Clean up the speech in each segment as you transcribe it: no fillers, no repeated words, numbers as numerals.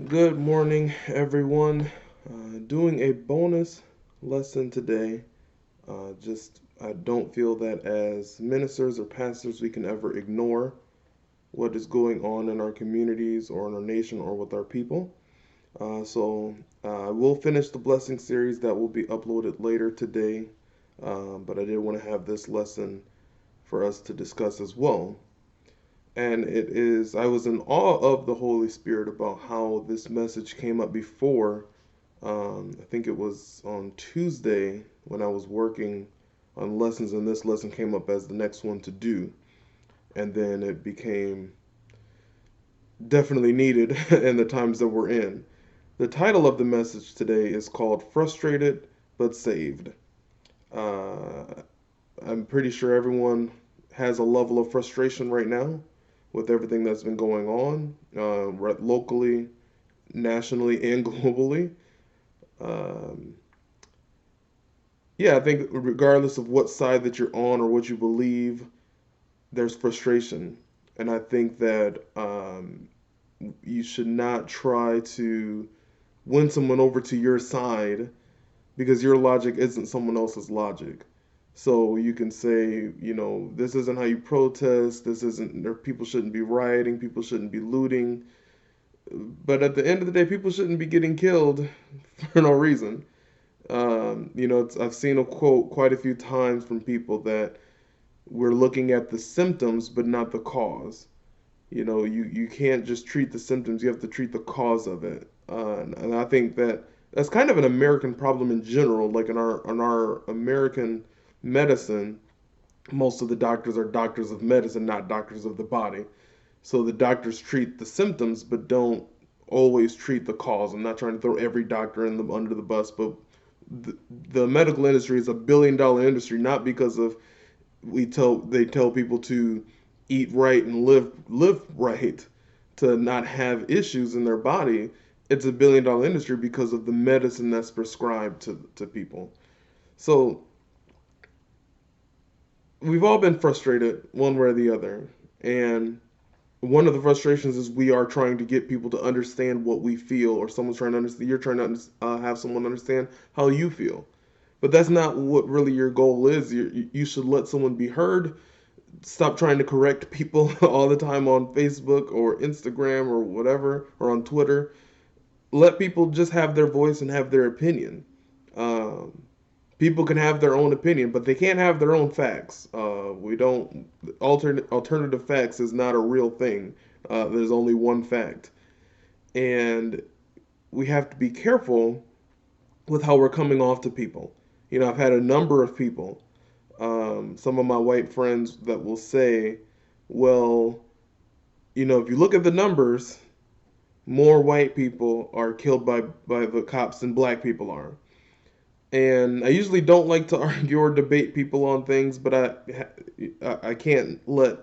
Good morning, everyone. Doing a bonus lesson today. I don't feel that as ministers or pastors we can ever ignore what is going on in our communities or in our nation or with our people. I will finish the blessing series that will be uploaded later today, but I did want to have this lesson for us to discuss as well. And I was in awe of the Holy Spirit about how this message came up before. I think it was on Tuesday when I was working on lessons, and this lesson came up as the next one to do. And then it became definitely needed in the times that we're in. The title of the message today is called Frustrated but Saved. Uh, I'm pretty sure everyone has a level of frustration right now with everything that's been going on, locally, nationally, and globally. Um, yeah, I think regardless of what side that you're on or what you believe, there's frustration. And I think that you should not try to win someone over to your side because your logic isn't someone else's logic. So you can say, this isn't how you protest, this isn't, there, people shouldn't be rioting, people shouldn't be looting. But at the end of the day, people shouldn't be getting killed for no reason. I've seen a quote quite a few times from people that we're looking at the symptoms but not the cause. You can't just treat the symptoms, you have to treat the cause of it. And I think that that's kind of an American problem in general. Like in our American medicine, most of the doctors are doctors of medicine, not doctors of the body. So the doctors treat the symptoms but don't always treat the cause. I'm not trying to throw every doctor under the bus, but the, the medical industry is a billion-dollar industry not because of they tell people to eat right and live right, to not have issues in their body. It's a billion-dollar industry because of the medicine that's prescribed to people. So we've all been frustrated one way or the other, and one of the frustrations is we are trying to get people to understand what we feel, or someone's trying to understand. You're trying to have someone understand how you feel, but that's not what really your goal is. You should let someone be heard. Stop trying to correct people all the time on Facebook or Instagram or whatever, or on Twitter. Let people just have their voice and have their opinion. Um, People can have their own opinion, but they can't have their own facts. We don't alternative facts is not a real thing. There's only one fact, and we have to be careful with how we're coming off to people. I've had a number of people, some of my white friends, that will say, "Well, if you look at the numbers, more white people are killed by the cops than black people are." And I usually don't like to argue or debate people on things, but I can't let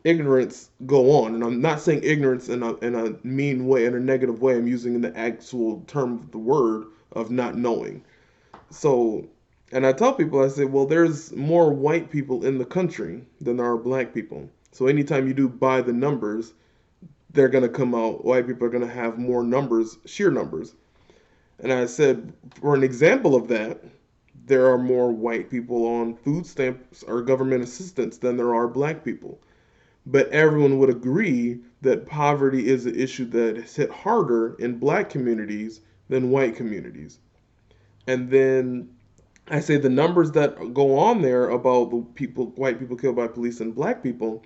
ignorance go on. And I'm not saying ignorance in a mean way, in a negative way. I'm using the actual term of the word of not knowing. So, and I tell people, I say, well, there's more white people in the country than there are black people. So anytime you do by the numbers, they're going to come out, white people are going to have more numbers, sheer numbers. And I said, for an example of that, there are more white people on food stamps or government assistance than there are black people. But everyone would agree that poverty is an issue that has hit harder in black communities than white communities. And then I say the numbers that go on there about the people, white people killed by police and black people,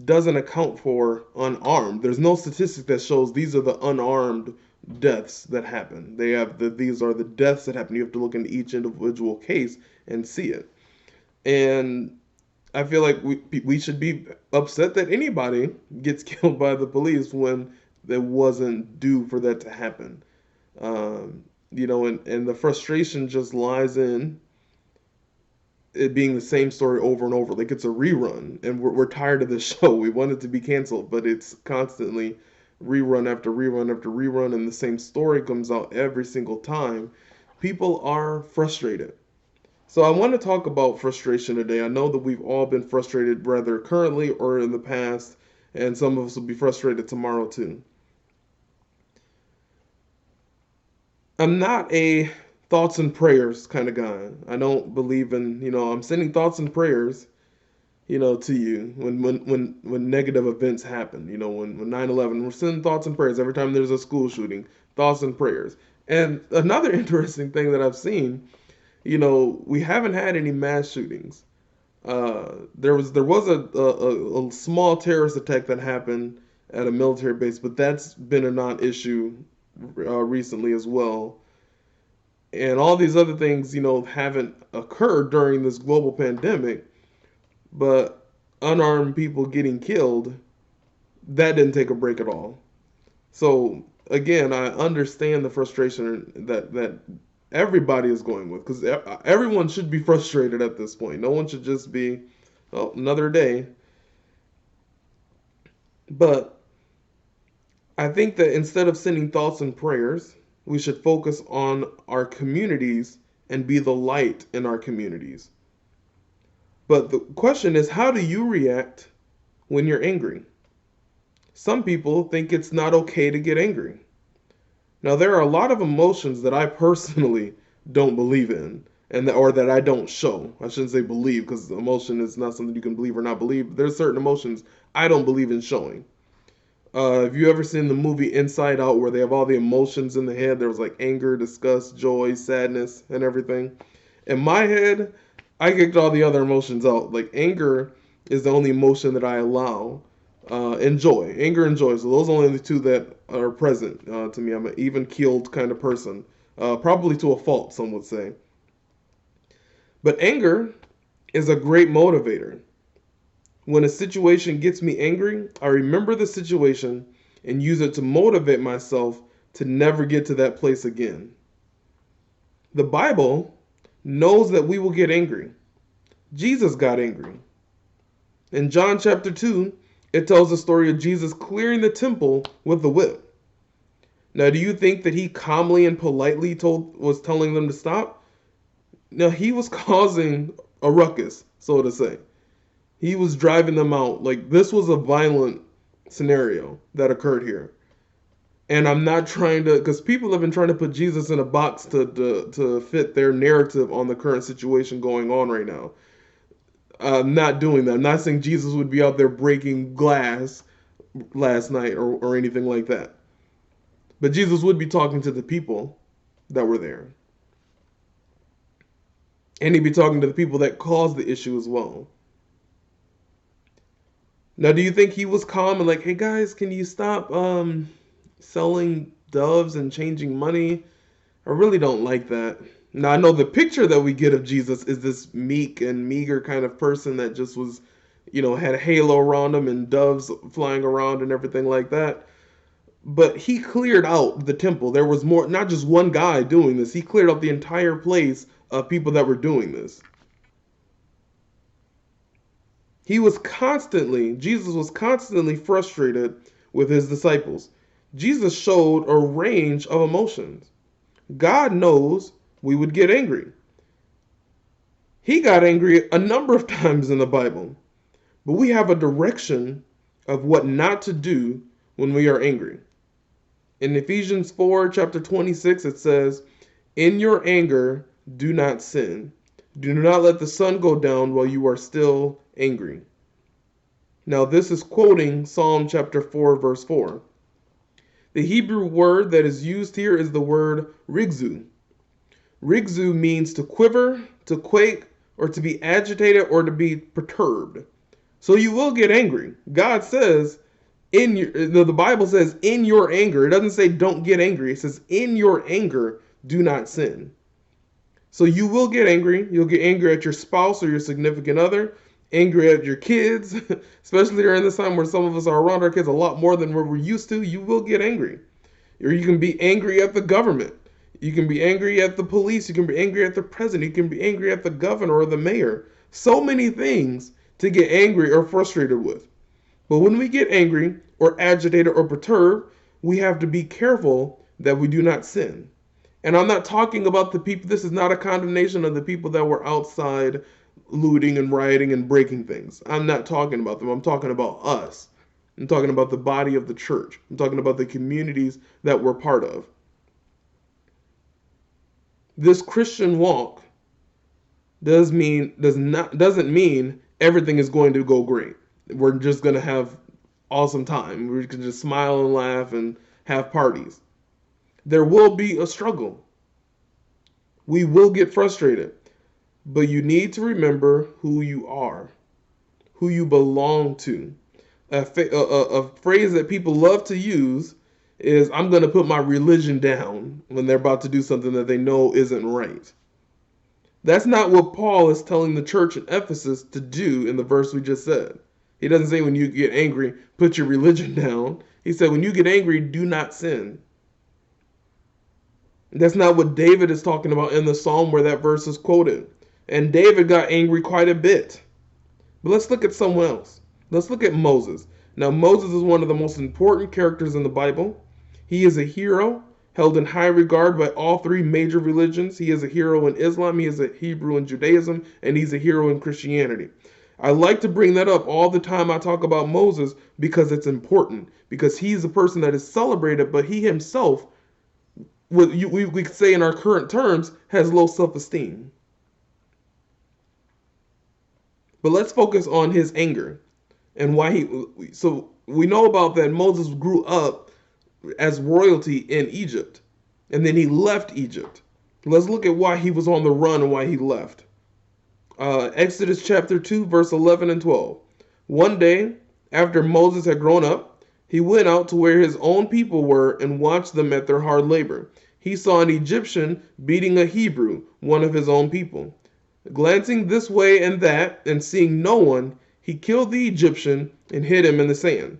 doesn't account for unarmed. There's no statistic that shows these are the unarmed deaths that happen. These are the deaths that happen. You have to look into each individual case and see it. And I feel like we should be upset that anybody gets killed by the police when it wasn't due for that to happen. And the frustration just lies in it being the same story over and over. Like it's a rerun, and we're tired of this show. We want it to be canceled, but it's constantly rerun after rerun after rerun, and the same story comes out every single time. People are frustrated. So I want to talk about frustration today. I know that we've all been frustrated, whether currently or in the past, and some of us will be frustrated tomorrow too. I'm not a thoughts and prayers kind of guy. I don't believe in, I'm sending thoughts and prayers, to you when negative events happen. When 9/11, we're sending thoughts and prayers every time there's a school shooting, thoughts and prayers. And another interesting thing that I've seen, we haven't had any mass shootings. There was a small terrorist attack that happened at a military base, but that's been a non-issue recently as well. And all these other things, haven't occurred during this global pandemic, but unarmed people getting killed, that didn't take a break at all. So again, I understand the frustration that everybody is going with, because everyone should be frustrated at this point. No one should just be, oh, another day. But I think that instead of sending thoughts and prayers, we should focus on our communities and be the light in our communities. But the question is, how do you react when you're angry? Some people think it's not okay to get angry. Now, there are a lot of emotions that I personally don't believe in, or that I don't show. I shouldn't say believe, because emotion is not something you can believe or not believe. There's certain emotions I don't believe in showing. Have you ever seen the movie Inside Out, where they have all the emotions in the head? There was like anger, disgust, joy, sadness, and everything. In my head, I kicked all the other emotions out. Like anger is the only emotion that I allow. And joy, anger and joy. So those are only the two that are present to me. I'm an even keeled kind of person, probably to a fault, some would say. But anger is a great motivator. When a situation gets me angry, I remember the situation and use it to motivate myself to never get to that place again. The Bible knows that we will get angry. Jesus got angry. In John chapter 2, it tells the story of Jesus clearing the temple with the whip. Now, do you think that he calmly and politely was telling them to stop? No, he was causing a ruckus, so to say. He was driving them out. Like, this was a violent scenario that occurred here. And I'm not trying to, because people have been trying to put Jesus in a box to fit their narrative on the current situation going on right now. I'm not doing that. I'm not saying Jesus would be out there breaking glass last night or anything like that. But Jesus would be talking to the people that were there. And he'd be talking to the people that caused the issue as well. Now, do you think he was calm and like, hey guys, can you stop selling doves and changing money? I really don't like that. Now, I know the picture that we get of Jesus is this meek and meager kind of person that just was, had a halo around him and doves flying around and everything like that. But he cleared out the temple. There was more, not just one guy doing this. He cleared out the entire place of people that were doing this. Jesus was constantly frustrated with his disciples. Jesus showed a range of emotions. God knows we would get angry. He got angry a number of times in the Bible, but we have a direction of what not to do when we are angry. In Ephesians 4, chapter 26, it says, in your anger, do not sin. Do not let the sun go down while you are still angry. Now, this is quoting Psalm chapter 4, verse 4. The Hebrew word that is used here is the word rigzu. Rigzu means to quiver, to quake, or to be agitated, or to be perturbed. So you will get angry. God says, the Bible says, in your anger. It doesn't say don't get angry. It says, in your anger, do not sin. So you will get angry. You'll get angry at your spouse or your significant other, angry at your kids, especially during this time where some of us are around our kids a lot more than we're used to. You will get angry. Or you can be angry at the government. You can be angry at the police. You can be angry at the president. You can be angry at the governor or the mayor. So many things to get angry or frustrated with. But when we get angry or agitated or perturbed, we have to be careful that we do not sin. And I'm not talking about the people, this is not a condemnation of the people that were outside looting and rioting and breaking things. I'm not talking about them. I'm talking about us. I'm talking about the body of the church. I'm talking about the communities that we're part of. This Christian walk doesn't mean everything is going to go great. We're just going to have awesome time. We can just smile and laugh and have parties. There will be a struggle. We will get frustrated. But you need to remember who you are, who you belong to. A phrase that people love to use is, I'm going to put my religion down, when they're about to do something that they know isn't right. That's not what Paul is telling the church in Ephesus to do in the verse we just said. He doesn't say when you get angry, put your religion down. He said when you get angry, do not sin. That's not what David is talking about in the psalm where that verse is quoted. And David got angry quite a bit. But let's look at someone else. Let's look at Moses. Now, Moses is one of the most important characters in the Bible. He is a hero held in high regard by all three major religions. He is a hero in Islam, he is a Hebrew in Judaism, and he's a hero in Christianity. I like to bring that up all the time I talk about Moses because it's important. Because he's a person that is celebrated, but he himself, we could say in our current terms, has low self-esteem. But let's focus on his anger and why he. So we know about that Moses grew up as royalty in Egypt, and then he left Egypt. Let's look at why he was on the run and why he left. Exodus chapter 2, verse 11 and 12. One day, after Moses had grown up, he went out to where his own people were and watched them at their hard labor. He saw an Egyptian beating a Hebrew, one of his own people. Glancing this way and that, and seeing no one, he killed the Egyptian and hid him in the sand.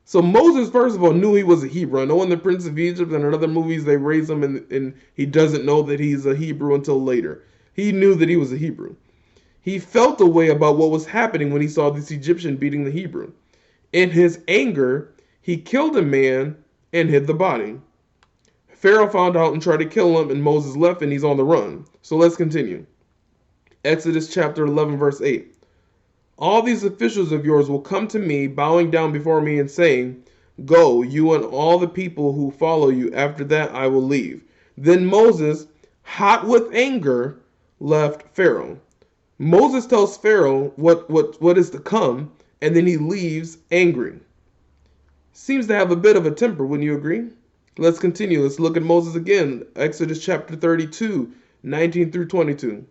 So Moses, first of all, knew he was a Hebrew. I know in the Prince of Egypt and in other movies they raise him and he doesn't know that he's a Hebrew until later. He knew that he was a Hebrew. He felt a way about what was happening when he saw this Egyptian beating the Hebrew. In his anger, he killed a man and hid the body. Pharaoh found out and tried to kill him, and Moses left and he's on the run. So let's continue. Exodus chapter 11, verse 8. All these officials of yours will come to me, bowing down before me and saying, Go, you and all the people who follow you. After that I will leave. Then Moses, hot with anger, left Pharaoh. Moses tells Pharaoh what is to come, and then he leaves angry. Seems to have a bit of a temper, wouldn't you agree? Let's continue. Let's look at Moses again. Exodus chapter 32, 19 through 22.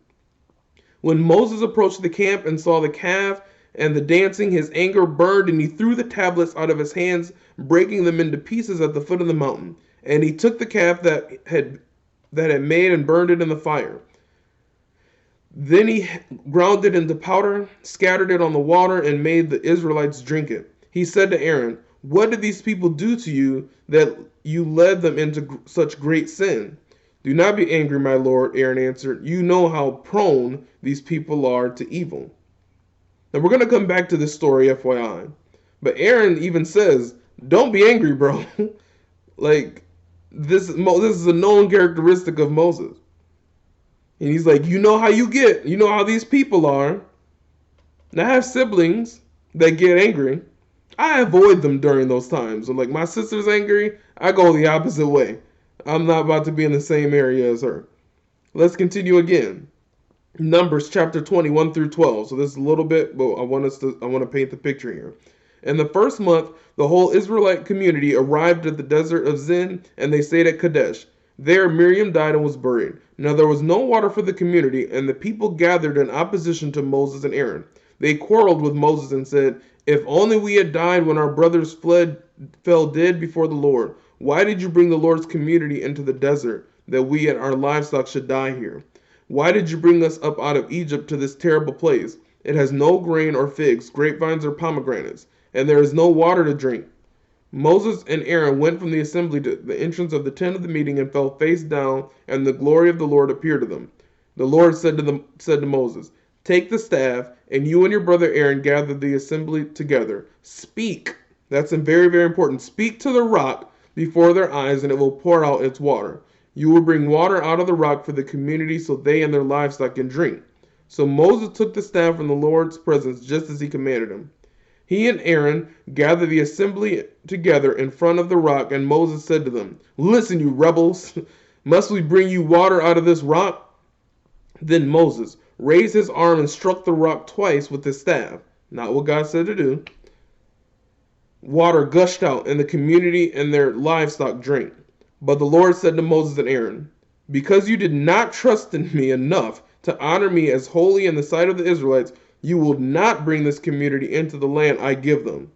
When Moses approached the camp and saw the calf and the dancing, his anger burned, and he threw the tablets out of his hands, breaking them into pieces at the foot of the mountain. And he took the calf that had made and burned it in the fire. Then he ground it into powder, scattered it on the water, and made the Israelites drink it. He said to Aaron, What did these people do to you that you led them into such great sin? Do not be angry, my lord, Aaron answered. You know how prone these people are to evil. Now we're going to come back to this story, FYI. But Aaron even says, don't be angry, bro. Like, this is a known characteristic of Moses. And he's like, you know how you get. You know how these people are. And I have siblings that get angry. I avoid them during those times. I'm like, my sister's angry, I go the opposite way. I'm not about to be in the same area as her. Let's continue again. Numbers chapter 21 through 12. So this is a little bit, but I want to paint the picture here. In the first month, the whole Israelite community arrived at the desert of Zin, and they stayed at Kadesh. There Miriam died and was buried. Now there was no water for the community, and the people gathered in opposition to Moses and Aaron. They quarreled with Moses and said, If only we had died when our brothers fell dead before the Lord. Why did you bring the Lord's community into the desert, that we and our livestock should die here? Why did you bring us up out of Egypt to this terrible place? It has no grain or figs, grapevines or pomegranates, and there is no water to drink. Moses and Aaron went from the assembly to the entrance of the tent of the meeting and fell face down, and the glory of the Lord appeared to them. The Lord said to Moses, Take the staff, and you and your brother Aaron gather the assembly together. Speak. That's very, very important. Speak to the rock before their eyes, and it will pour out its water. You will bring water out of the rock for the community so they and their livestock can drink. So Moses took the staff from the Lord's presence just as he commanded him. He and Aaron gathered the assembly together in front of the rock, and Moses said to them, Listen, you rebels. Must we bring you water out of this rock? Then Moses raised his arm and struck the rock twice with his staff. Not what God said to do. Water gushed out, and the community and their livestock drank. But the Lord said to Moses and Aaron, because you did not trust in me enough to honor me as holy in the sight of the Israelites, you will not bring this community into the land I give them.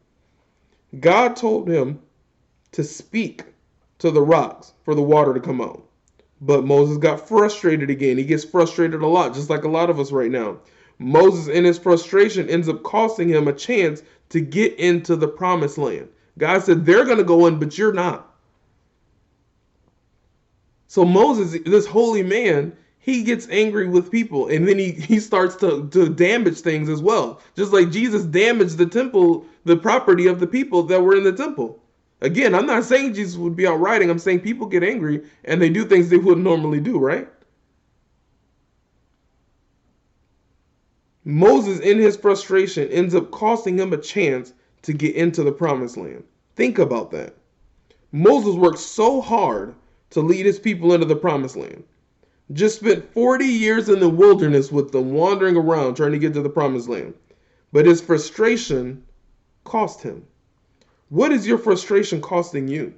God told him to speak to the rocks for the water to come out. But Moses got frustrated again. He gets frustrated a lot, just like a lot of us right now. Moses, in his frustration, ends up costing him a chance to get into the promised land. God said, they're going to go in, but you're not. So Moses, this holy man, he gets angry with people, and then he starts to damage things as well. Just like Jesus damaged the temple, the property of the people that were in the temple. Again, I'm not saying Jesus would be out rioting. I'm saying people get angry and they do things they wouldn't normally do, right? Moses, in his frustration, ends up costing him a chance to get into the promised land. Think about that. Moses worked so hard to lead his people into the promised land. Just spent 40 years in the wilderness with them, wandering around trying to get to the promised land. But his frustration cost him. What is your frustration costing you?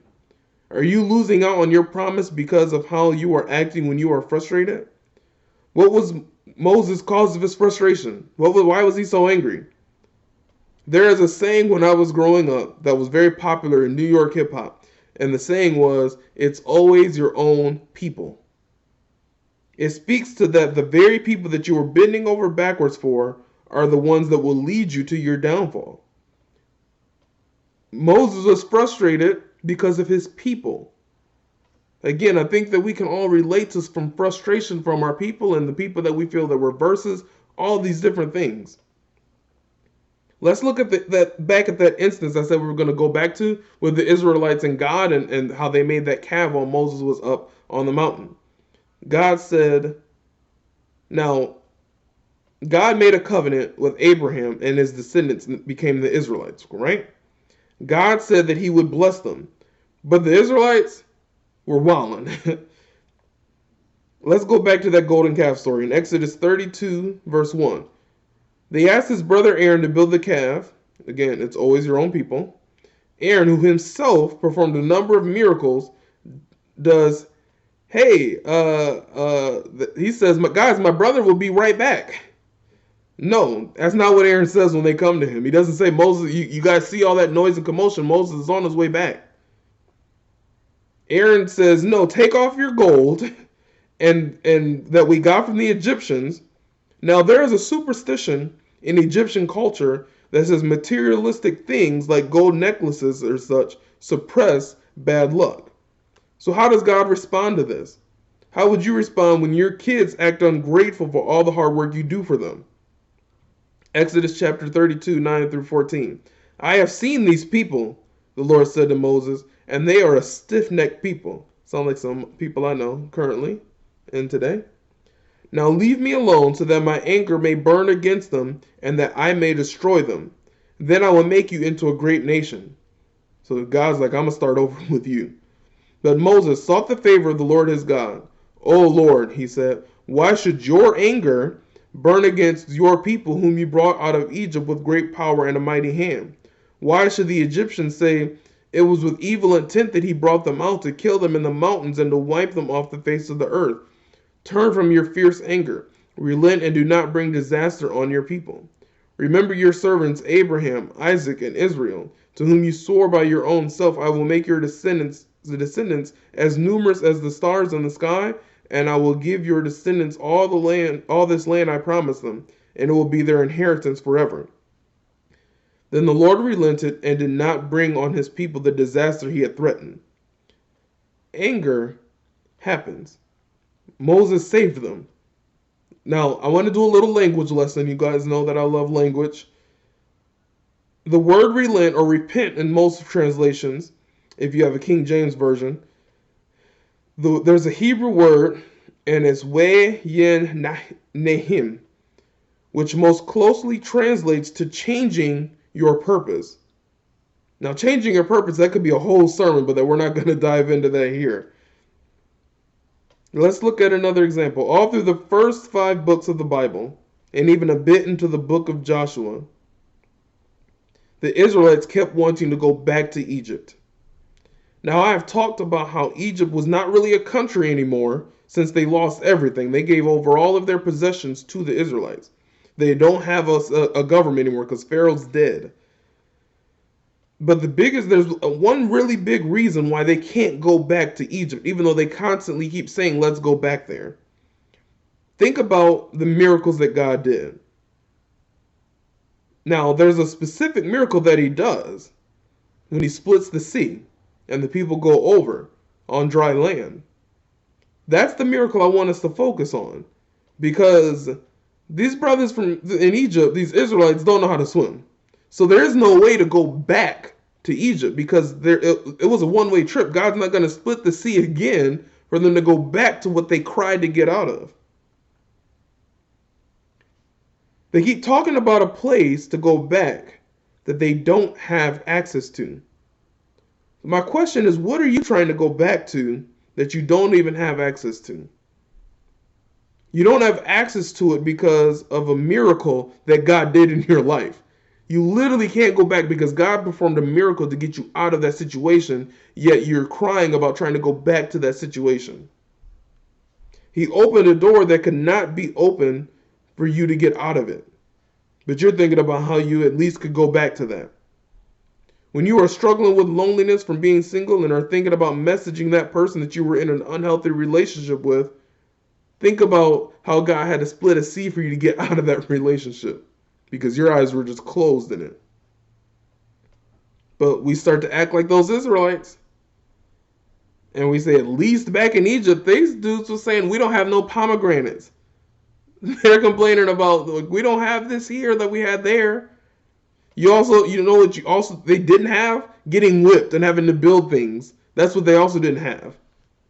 Are you losing out on your promise because of how you are acting when you are frustrated? What was Moses' cause of his frustration? Why was he so angry? There is a saying when I was growing up that was very popular in New York hip hop. And the saying was, it's always your own people. It speaks to that the very people that you were bending over backwards for are the ones that will lead you to your downfall. Moses was frustrated because of his people. Again, I think that we can all relate to from frustration from our people and the people that we feel that we're versus, all these different things. Let's look at back at that instance I said we were going to go back to with the Israelites and God and how they made that calf while Moses was up on the mountain. God said, now, God made a covenant with Abraham and his descendants became the Israelites, right? God said that he would bless them. But the Israelites were wilding. Let's go back to that golden calf story in Exodus 32, verse 1. They asked his brother Aaron to build the calf. Again, it's always your own people. Aaron, who himself performed a number of miracles, does, hey, he says, guys, my brother will be right back. No, that's not what Aaron says when they come to him. He doesn't say, Moses, you guys see all that noise and commotion. Moses is on his way back. Aaron says, no, take off your gold and that we got from the Egyptians. Now, there is a superstition in Egyptian culture that says materialistic things like gold necklaces or such suppress bad luck. So how does God respond to this? How would you respond when your kids act ungrateful for all the hard work you do for them? Exodus chapter 32, 9 through 14. I have seen these people, the Lord said to Moses, and they are a stiff-necked people. Sound like some people I know currently and today. Now leave me alone so that my anger may burn against them and that I may destroy them. Then I will make you into a great nation. So God's like, I'm going to start over with you. But Moses sought the favor of the Lord his God. O Lord, he said, why should your anger burn against your people whom you brought out of Egypt with great power and a mighty hand? Why should the Egyptians say it was with evil intent that he brought them out to kill them in the mountains and to wipe them off the face of the earth? Turn from your fierce anger, relent and do not bring disaster on your people. Remember your servants Abraham, Isaac, and Israel, to whom you swore by your own self, I will make your descendants as numerous as the stars in the sky, and I will give your descendants all this land I promised them, and it will be their inheritance forever. Then the Lord relented and did not bring on his people the disaster he had threatened. Anger happens. Moses saved them. Now, I want to do a little language lesson. You guys know that I love language. The word relent or repent in most translations, if you have a King James version, there's a Hebrew word, and it's we-yen-nahim, which most closely translates to changing your purpose. Now, changing your purpose, that could be a whole sermon, but we're not going to dive into that here. Let's look at another example. All through the first 5 books of the Bible, and even a bit into the book of Joshua, the Israelites kept wanting to go back to Egypt. Now, I have talked about how Egypt was not really a country anymore since they lost everything. They gave over all of their possessions to the Israelites. They don't have a government anymore because Pharaoh's dead. But there's one really big reason why they can't go back to Egypt, even though they constantly keep saying, let's go back there. Think about the miracles that God did. Now, there's a specific miracle that he does when he splits the sea and the people go over on dry land. That's the miracle I want us to focus on, because these brothers in Egypt, these Israelites, don't know how to swim. So there is no way to go back to Egypt because it was a one-way trip. God's not going to split the sea again for them to go back to what they cried to get out of. They keep talking about a place to go back that they don't have access to. My question is, what are you trying to go back to that you don't even have access to? You don't have access to it because of a miracle that God did in your life. You literally can't go back because God performed a miracle to get you out of that situation, yet you're crying about trying to go back to that situation. He opened a door that could not be opened for you to get out of it. But you're thinking about how you at least could go back to that. When you are struggling with loneliness from being single and are thinking about messaging that person that you were in an unhealthy relationship with, think about how God had to split a sea for you to get out of that relationship because your eyes were just closed in it. But we start to act like those Israelites. And we say, at least back in Egypt, these dudes were saying, we don't have no pomegranates. They're complaining about, like, we don't have this here that we had there. You know what they didn't have? Getting whipped and having to build things. That's what they also didn't have.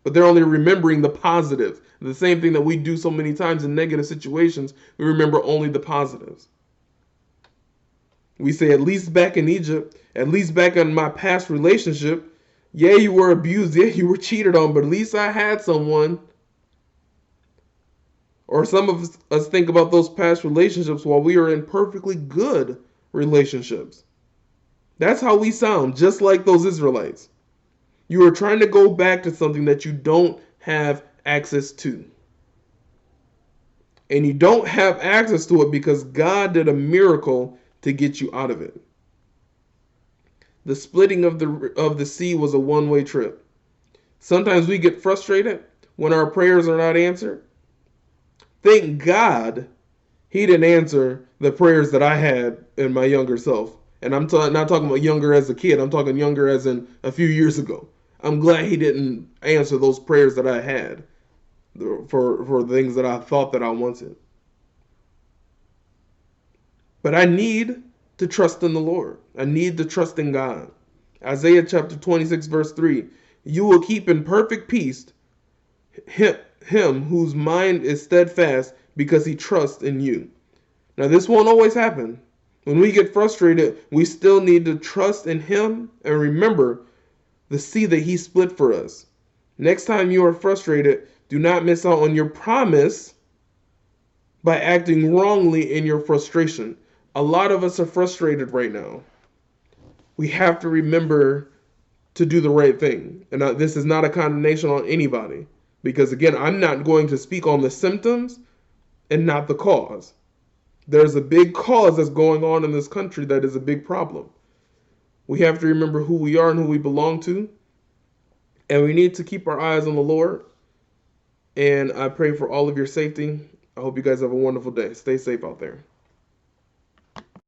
But they're only remembering the positives. The same thing that we do so many times in negative situations, we remember only the positives. We say, at least back in Egypt, at least back in my past relationship, yeah, you were abused, yeah, you were cheated on, but at least I had someone. Or some of us think about those past relationships while we are in perfectly good relationships. That's how we sound, just like those Israelites. You are trying to go back to something that you don't have access to. And you don't have access to it because God did a miracle to get you out of it. The splitting of the sea was a one-way trip. Sometimes we get frustrated when our prayers are not answered. Thank God he didn't answer the prayers that I had in my younger self. And I'm not talking about younger as a kid. I'm talking younger as in a few years ago. I'm glad he didn't answer those prayers that I had for things that I thought that I wanted. But I need to trust in the Lord. I need to trust in God. Isaiah chapter 26 verse 3. You will keep in perfect peace him whose mind is steadfast because he trusts in you. Now this won't always happen. When we get frustrated, we still need to trust in him and remember the sea that he split for us. Next time you are frustrated, do not miss out on your promise by acting wrongly in your frustration. A lot of us are frustrated right now. We have to remember to do the right thing. And this is not a condemnation on anybody. Because again, I'm not going to speak on the symptoms and not the cause. There's a big cause that's going on in this country that is a big problem. We have to remember who we are and who we belong to. And we need to keep our eyes on the Lord. And I pray for all of your safety. I hope you guys have a wonderful day. Stay safe out there.